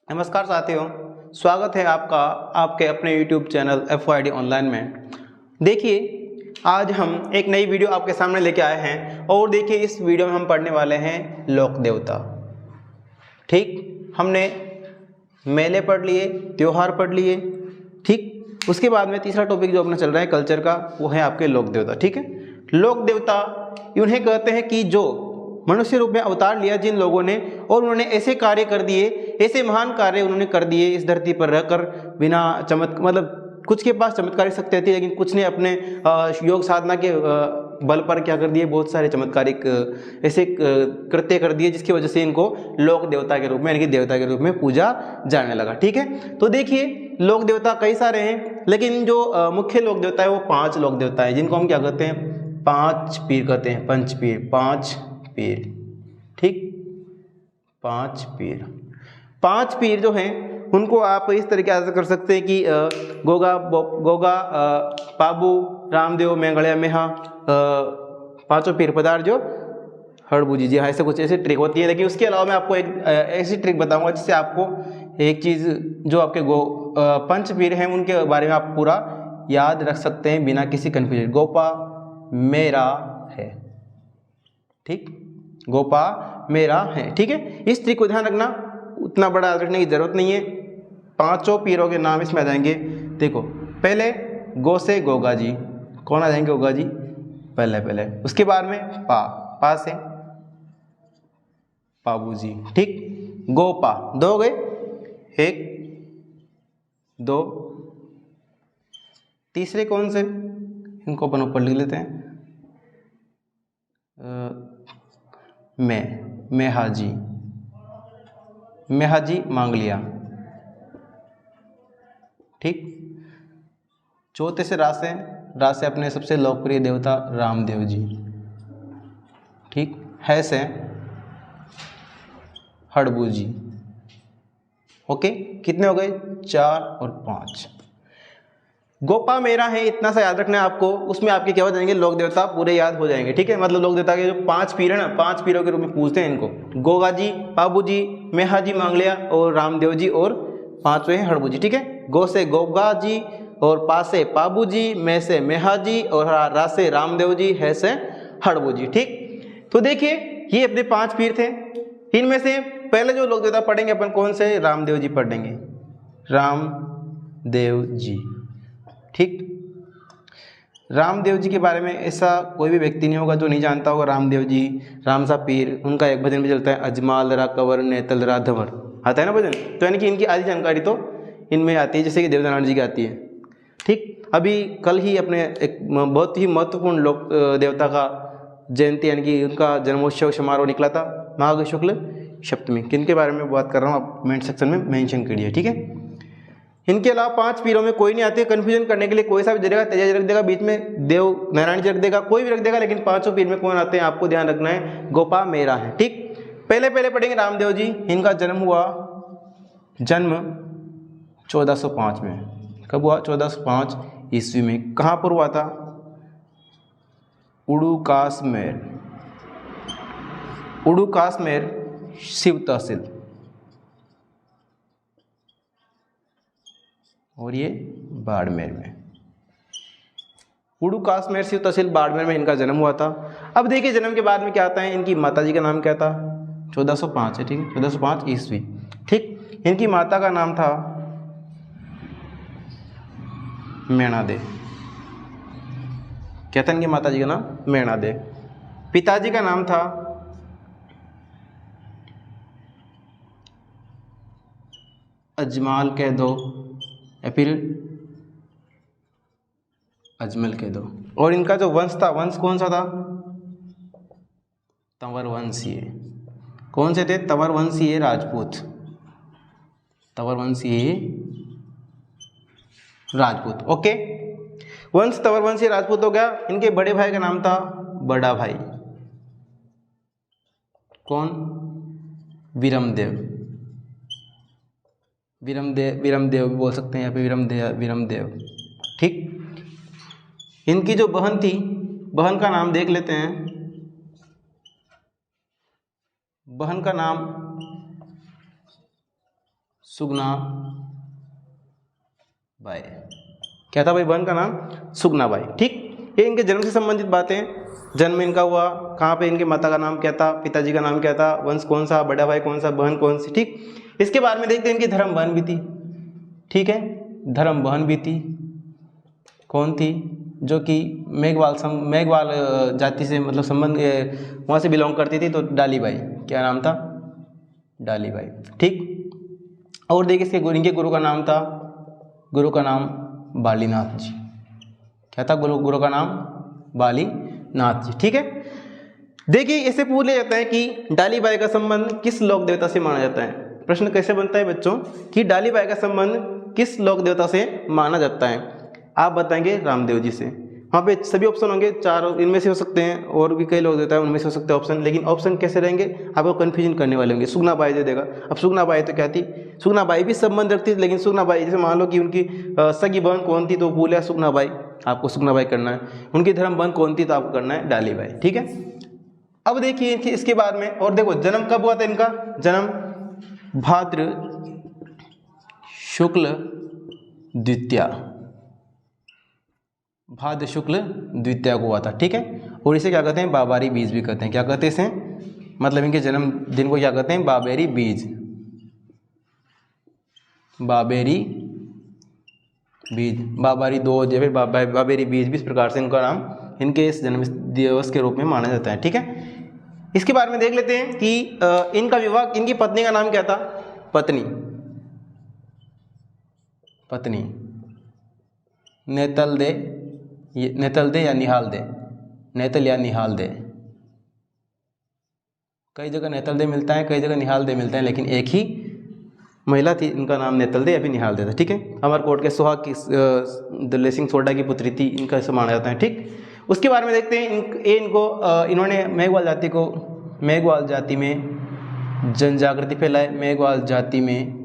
नमस्कार साथियों, स्वागत है आपका आपके अपने YouTube चैनल FYD ऑनलाइन में। देखिए, आज हम एक नई वीडियो आपके सामने लेके आए हैं और देखिए इस वीडियो में हम पढ़ने वाले हैं लोक देवता। ठीक, हमने मेले पढ़ लिए, त्योहार पढ़ लिए। ठीक, उसके बाद में तीसरा टॉपिक जो अपना चल रहा है कल्चर का, वो है आपके लोक देवता। ठीक है, लोक देवता उन्हें कहते हैं कि जो मनुष्य रूप में अवतार लिया जिन लोगों ने, और उन्होंने ऐसे कार्य कर दिए, ऐसे महान कार्य उन्होंने कर दिए इस धरती पर रहकर, बिना मतलब कुछ के पास चमत्कारिक शक्ति थी लेकिन कुछ ने अपने योग साधना के बल पर क्या कर दिए, बहुत सारे चमत्कारिक ऐसे कृत्य कर दिए जिसकी वजह से इनको लोक देवता के रूप में यानी कि देवता के रूप में पूजा जाने लगा। ठीक है, तो देखिए लोक देवता कई सारे हैं, लेकिन जो मुख्य लोक देवता है वो 5 लोक देवता है जिनको हम क्या कहते हैं, 5 पीर कहते हैं। पंचपीर, 5 पीर। ठीक, 5 पीर। 5 पीर जो हैं उनको आप इस तरीके से कर सकते हैं कि गोगा, पाबू, रामदेव, मेंगड़िया, मेहा, 5 पीर पदार जो हड़बूजी जी। हाँ, ऐसे कुछ ऐसी ट्रिक होती है। लेकिन उसके अलावा मैं आपको एक ऐसी ट्रिक बताऊंगा जिससे आपको एक चीज़ जो आपके पंच पीर हैं उनके बारे में आप पूरा याद रख सकते हैं बिना किसी कन्फ्यूजन। गोपा मेरा है। ठीक, गोपा मेरा है। ठीक है, इस ट्रिक को ध्यान रखना, उतना बड़ा याद रखने की जरूरत नहीं है। 5 पीरों के नाम इसमें आ जाएंगे। देखो, पहले गो से गोगा जी, कौन आ जाएंगे? गोगा जी पहले। उसके बाद में पा से पाबू जी। ठीक, गोपा 2 गए, 1 2। तीसरे कौन से, इनको अपन ऊपर लिख लेते हैं, मेहाजी मांग लिया। ठीक, चौथे से रासे अपने सबसे लोकप्रिय देवता रामदेव जी। ठीक, है से हड़बू जी। ओके, कितने हो गए? 4 और 5। गोपा मेरा है, इतना सा याद रखना है आपको। उसमें आपके क्या हो जाएंगे, लोक देवता पूरे याद हो जाएंगे। ठीक है, मतलब लोक देवता के जो 5 पीर है ना, 5 पीरों के रूप में पूछते हैं इनको। गोगा जी, पाबू जी, मेहा जी मांगलिया और रामदेव जी, और 5वें हैं हड़बू जी। ठीक है, गो से गोगा जी और पा से पाबू जी, में से मेहा जी और रा से रामदेव जी, है से हड़बू जी। ठीक, तो देखिए ये अपने 5 पीर थे। इनमें से पहले जो लोक देवता पढ़ेंगे अपन कौन से, रामदेव जी पढ़ेंगे, रामदेव जी। ठीक, रामदेव जी के बारे में ऐसा कोई भी व्यक्ति नहीं होगा जो नहीं जानता होगा रामदेव जी। रामसा पीर, उनका एक भजन भी चलता है, अजमाल रा कंवर नेतल रा धंवर, आता है ना भजन। तो यानी कि इनकी आधी जानकारी तो इनमें आती है, जैसे कि देवदानंद जी की आती है। ठीक, अभी कल ही अपने एक बहुत ही महत्वपूर्ण लोक देवता का जयंती यानी कि उनका जन्मोत्सव समारोह निकला था, माघ शुक्ल सप्तमी। किनके बारे में बात कर रहा हूँ, आप कमेंट सेक्शन में मेंशन करिए। ठीक है, इनके अलावा 5 पीरों में कोई नहीं आते। कन्फ्यूजन करने के लिए कोई सा भी दे देगा, तेजा रख देगा, बीच में देव नारायण जी रख देगा, कोई भी रख देगा, लेकिन 5 पीर में कौन आते हैं आपको ध्यान रखना है, गोपा मेरा है। ठीक, पहले पढ़ेंगे रामदेव जी। इनका जन्म 1405 में। कब हुआ? 1405 ईस्वी में। कहाँ पर हुआ था? उड़ूकासमेर शिव तहसील, और ये बाड़मेर में। उड़ूकासमेर शिव तहसील बाड़मेर में इनका जन्म हुआ था। अब देखिए जन्म के बाद में क्या आता है, इनकी माता जी का नाम क्या था? 1405 है। ठीक है, 1405 ईस्वी। ठीक, इनकी माता का नाम था मैणा दे। क्या था इनकी माता जी का नाम? मैणा दे। पिताजी का नाम था अजमाल कह दो या फिर अजमल कह दो। और इनका जो वंश था, वंश कौन सा था? तंवर वंशीय। कौन से थे? तंवर वंशीय राजपूत। तंवर वंशीय राजपूत। ओके, वंश तंवर वंशीय राजपूत हो गया। इनके बड़े भाई का नाम था बड़ा भाई, कौन? विरमदेव भी बोल सकते हैं यहाँ पे, विरमदेव। ठीक, इनकी जो बहन थी, बहन का नाम देख लेते हैं। बहन का नाम सुगना बाई। क्या था भाई बहन का नाम? सुगना बाई। ठीक, ये इनके जन्म से संबंधित बातें। जन्म इनका हुआ कहाँ पे, इनके माता का नाम क्या था, पिताजी का नाम क्या था, वंश कौन सा, बड़ा भाई कौन सा, बहन कौन सी। ठीक, इसके बाद में देखते हैं इनकी धर्म बहन भी थी। ठीक है, धर्म बहन भी थी। कौन थी? जो कि मेघवाल जाति से मतलब संबंध वहाँ से बिलोंग करती थी, तो डाली बाई। क्या नाम था? डाली बाई। ठीक, और देखिए इसके इनके गुरु का नाम था, गुरु का नाम बालीनाथ जी। क्या था गुरु का नाम? बालीनाथ जी। ठीक है, देखिए इसे पूछ लिया जाता है कि डाली बाई का संबंध किस लोक देवता से माना जाता है। प्रश्न कैसे बनता है बच्चों कि डाली बाई का संबंध किस लोक देवता से माना जाता है? आप बताएंगे रामदेव जी से। वहाँ पे सभी ऑप्शन होंगे, चार इनमें से हो सकते हैं, और भी कई लोग देता है उनमें से हो सकते हैं ऑप्शन, लेकिन ऑप्शन कैसे रहेंगे आपको कन्फ्यूजन करने वाले होंगे। सुगना बाई दे देगा। अब सुगना बाई तो क्या थी? सुगना बाई भी संबंध रखती थी, लेकिन सुगना बाई जैसे मान लो कि उनकी सगी बहन कौन थी, तो बोले सुगना बाई, आपको सुगना बाई करना है। उनकी धर्म बहन कौन थी, तो आपको करना है डाली बाई। ठीक है, अब देखिए इसके बाद में, और देखो जन्म कब हुआ था इनका? जन्म भाद्र शुक्ल द्वितीया, भाद्र शुक्ल द्वितीया को हुआ था। ठीक है, और इसे क्या कहते हैं? बाबारी बीज भी कहते हैं। क्या कहते हैं इसे? मतलब इनके जन्म दिन को क्या कहते हैं? बाबेरी बीज, बाबेरी बीज, बाबारी दो या फिर बाबेरी बीज भी, इस प्रकार से इनका नाम इनके इस जन्म दिवस के रूप में माना जाता है। ठीक है, इसके बारे में देख लेते हैं कि इनका विवाह, इनकी पत्नी का नाम क्या था? पत्नी नेतल दे या निहाल दे, नेतल या निहाल दे। कई जगह नेतल दे मिलता है, कई जगह निहाल दे मिलता है, लेकिन एक ही महिला थी, इनका नाम नेतल दे या फिर निहाल दे था। ठीक है, अमरकोट के सुहाग की दुल्ले सिंह सोडा की पुत्री थी, इनका ऐसा माना जाता है। ठीक, उसके बारे में देखते हैं इन्होंने मेघवाल जाति में जनजागृति फैलाई। मेघवाल जाति में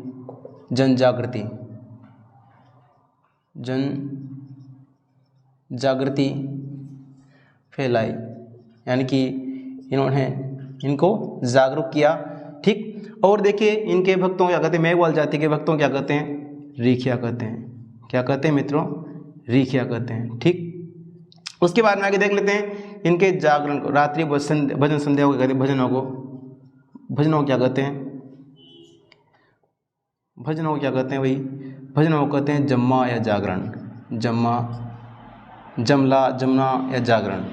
जनजागृति फैलाई, यानी कि इन्होंने इनको जागरूक किया। ठीक, और देखिए इनके भक्तों क्या कहते हैं? मेघवाल जाति के भक्तों क्या कहते हैं? रीखिया कहते हैं। क्या कहते हैं मित्रों? रीखिया कहते हैं। ठीक, उसके बाद में आगे देख लेते हैं इनके जागरण को, रात्रि भजन संध्या को कहते हैं। भजनों को क्या कहते हैं? भजनों को क्या कहते हैं भाई? भजनों को कहते हैं जम्मा या जागरण, जमना या जागरण।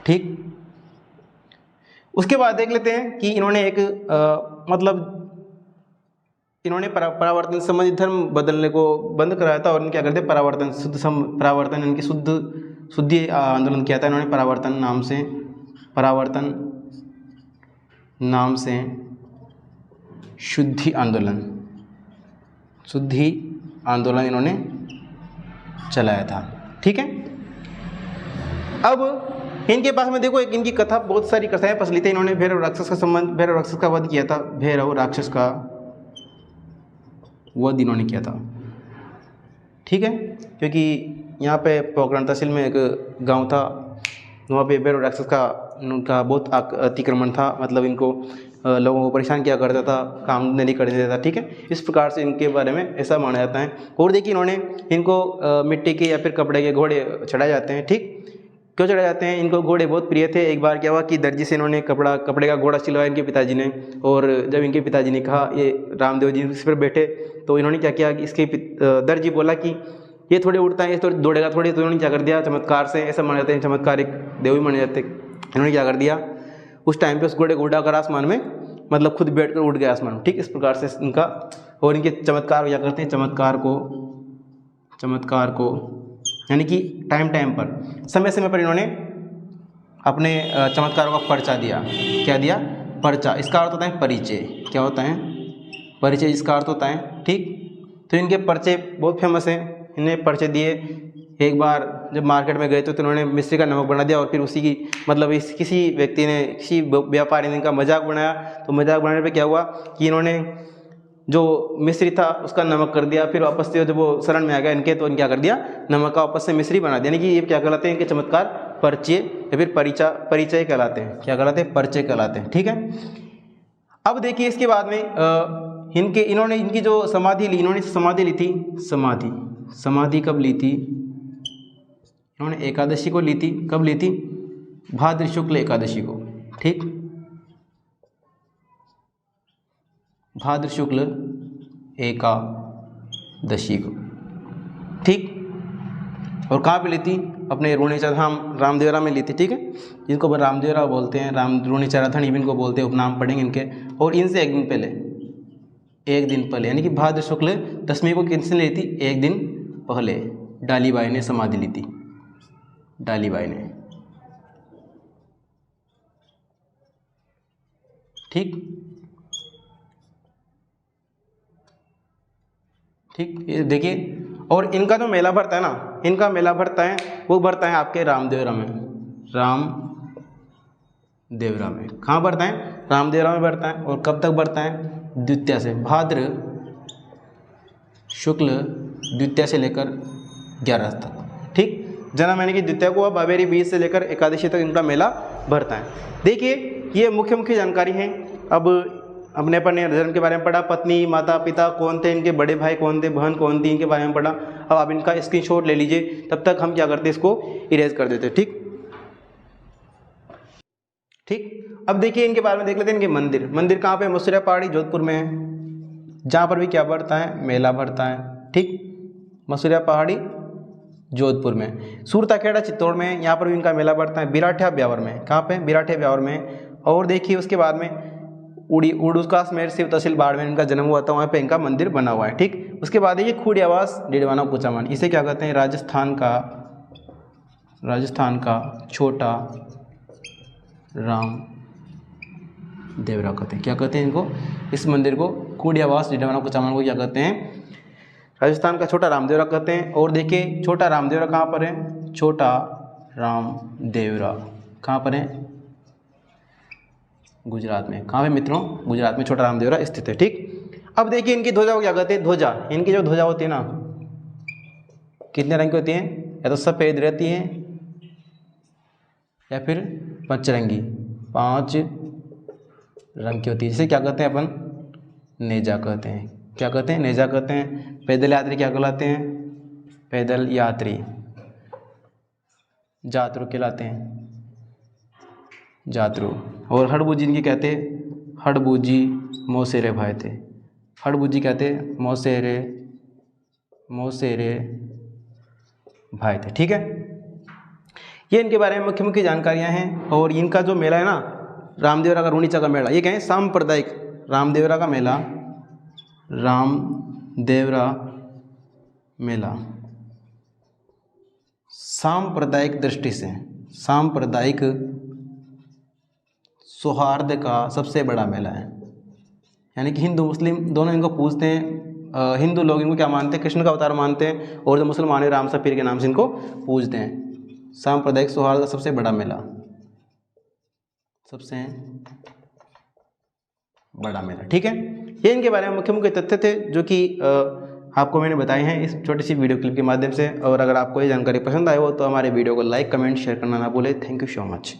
ठीक, उसके बाद देख लेते हैं कि इन्होंने एक इन्होंने परावर्तन संबंधित धर्म बदलने को बंद कराया था, और क्या करते? परावर्तन इनकी शुद्धि आंदोलन किया था इन्होंने। परावर्तन नाम से शुद्धि आंदोलन इन्होंने चलाया था। ठीक है, अब इनके पास में देखो एक इनकी कथा, बहुत सारी कथाएं प्रचलित है। इन्होंने भैरव राक्षस का वध किया था। भैरव राक्षस का वध इन्होंने किया था। ठीक है, क्योंकि यहाँ पे पोखरण तहसील में एक गांव था, वहाँ पे भैरव राक्षस का उनका बहुत अतिक्रमण था, मतलब इनको लोगों को परेशान किया करता था, काम नहीं करने देता। ठीक है, इस प्रकार से इनके बारे में ऐसा माना जाता है। और देखिए इन्होंने इनको मिट्टी के या फिर कपड़े के घोड़े चढ़ाए जाते हैं। ठीक, क्यों चढ़ाए जाते हैं? इनको घोड़े बहुत प्रिय थे। एक बार क्या हुआ कि दर्जी से इन्होंने कपड़े का घोड़ा सिलवाया इनके पिताजी ने, और जब इनके पिताजी ने कहा ये रामदेव जी इस पर बैठे, तो इन्होंने क्या किया कि इसके दर्जी बोला कि ये थोड़े उड़ता है, ये थोड़े दौड़ेगा थोड़ी, तो इन्होंने क्या कर दिया? चमत्कार से, ऐसा माने जाते हैं चमत्कारिक देव भी माने जाते, इन्होंने क्या कर दिया? उस टाइम पे उस घोड़े को उड़ाकर आसमान में, मतलब खुद बैठकर उड़ गया आसमान में। ठीक, इस प्रकार से इनका, और इनके चमत्कार क्या करते हैं? चमत्कार को यानी कि टाइम पर, समय पर इन्होंने अपने चमत्कारों का पर्चा दिया। क्या दिया? पर्चा। इसका अर्थ होता है परिचय। क्या होता है? परिचय, इसका अर्थ होता है। ठीक, तो इनके पर्चे बहुत फेमस हैं। इन्हें पर्चे दिए। एक बार जब मार्केट में गए तो इन्होंने मिश्री का नमक बना दिया, और फिर उसी की मतलब किसी व्यक्ति ने, किसी व्यापारी ने इनका मजाक बनाया। तो मजाक बनाने पे क्या हुआ कि इन्होंने जो मिश्री था उसका नमक कर दिया। फिर वापस से जब वो शरण में आ गया इनके, तो इन्हें क्या कर दिया? नमक का वापस से मिश्री बना दिया। यानी कि ये क्या कहलाते हैं? इनके चमत्कार परिचय या फिर परिचय कहलाते हैं। क्या कहलाते हैं? परिचय कहलाते हैं। ठीक है, अब देखिए इसके बाद में इन्होंने इनकी जो समाधि ली, इन्होंने समाधि ली थी, समाधि कब ली थी? इन्होंने एकादशी को ली थी। कब ली थी? भाद्र शुक्ल एकादशी को। ठीक, भाद्र शुक्ल एकादशी को। ठीक, और कहाँ पे ली थी? अपने रूणेचर धाम रामदेवरा में ली थी। ठीक है, जिनको रामदेवरा बोलते हैं, रूणेचराधन भी इनको बोलते हैं, उपनाम पढ़ेंगे इनके। और इनसे एक दिन पहले यानी कि भाद्र शुक्ल दशमी को किसने ली थी? एक दिन पहले डालीबाई ने समाधि ली थी, डालीबाई ने। ठीक, ये देखिए। और इनका जो मेला भरता है ना, इनका मेला भरता है वो भरता है आपके रामदेवरा में, रामदेवरा में। कहाँ भरता है? रामदेवरा में भरता है। और कब तक भरता है? द्वितीया से, भाद्र शुक्ल द्वितीया से लेकर 11 तक। ठीक, जन्म महीने की द्वितीया को अब अवेरी बीज से लेकर एकादशी तक इनका मेला भरता है। देखिए, ये मुख्य जानकारी है। अब अपने अपन ने धर्म के बारे में पढ़ा, पत्नी, माता पिता कौन थे, इनके बड़े भाई कौन थे, बहन कौन थी, इनके बारे में पढ़ा। अब आप इनका स्क्रीनशॉट ले लीजिए, तब तक हम क्या करते हैं, इसको इरेज कर देते। ठीक, अब देखिए इनके बारे में देख लेते हैं। इनके मंदिर कहाँ पे? मसूरिया पहाड़ी जोधपुर में है, जहाँ पर भी क्या भरता है? मेला भरता है। ठीक, मसूरिया पहाड़ी जोधपुर में। सूरताखेड़ा चित्तौड़ में, यहाँ पर भी इनका मेला भरता है। बिराठिया ब्यावर में, कहाँ पे? बिराठिया ब्यावर में। और देखिए उसके बाद में उड़ूका स्मेर शिव तहसील बाड़मेर इनका जन्म हुआ था, वहाँ पे इनका मंदिर बना हुआ है। ठीक, उसके बाद ये खूड़ी आवास डेडवाना कुचामन, इसे क्या कहते हैं? राजस्थान का छोटा राम देवरा कहते हैं। क्या कहते हैं इनको? इस मंदिर को खूड़ी आवास डेडवाना कुचामन को क्या कहते हैं? राजस्थान का छोटा रामदेवरा कहते हैं। और देखिए छोटा रामदेवरा कहाँ पर है? छोटा रामदेवरा कहाँ पर है? गुजरात में। कहाँ पे मित्रों? गुजरात में छोटा रामदेवरा स्थित है। ठीक, अब देखिए इनकी ध्वजा को क्या कहते हैं? ध्वजा। इनकी जो ध्वजा होती है ना, कितने रंग की होती है? या तो सफ़ेद रहती है या फिर पंचरंगी, 5 रंग की होती है। जिसे क्या कहते हैं अपन? नेजा कहते हैं। क्या कहते हैं? नेजा कहते हैं। पैदल यात्री क्या कहलाते हैं? पैदल यात्री। जातरू कहलाते हैं, जातरू। और हड़बूजी इनकी कहते हैं? हड़बूजी मौसेरे भाई थे। हड़बूजी कहते हैं? मौसेरे भाई थे। ठीक है, ये इनके बारे में मुख्य जानकारियां हैं। और इनका जो मेला है ना, रामदेवरा का रूणीचा का मेला, ये कहें सांप्रदायिक, रामदेवरा का मेला, रामदेवरा मेला सांप्रदायिक दृष्टि से, सांप्रदायिक सौहार्द का सबसे बड़ा मेला है। यानी कि हिंदू मुस्लिम दोनों इनको पूजते हैं। हिंदू लोग इनको क्या मानते हैं? कृष्ण का अवतार मानते हैं। और जो मुसलमान है राम सा पीर के नाम से इनको पूजते हैं। सांप्रदायिक सौहार्द का सबसे बड़ा मेला, सबसे बड़ा मेला। ठीक है, ये इनके बारे में मुख्य तथ्य थे जो कि आपको मैंने बताए हैं इस छोटी सी वीडियो क्लिप के माध्यम से। और अगर आपको ये जानकारी पसंद आए हो तो हमारे वीडियो को लाइक, कमेंट, शेयर करना ना भूलें। Thank you so much.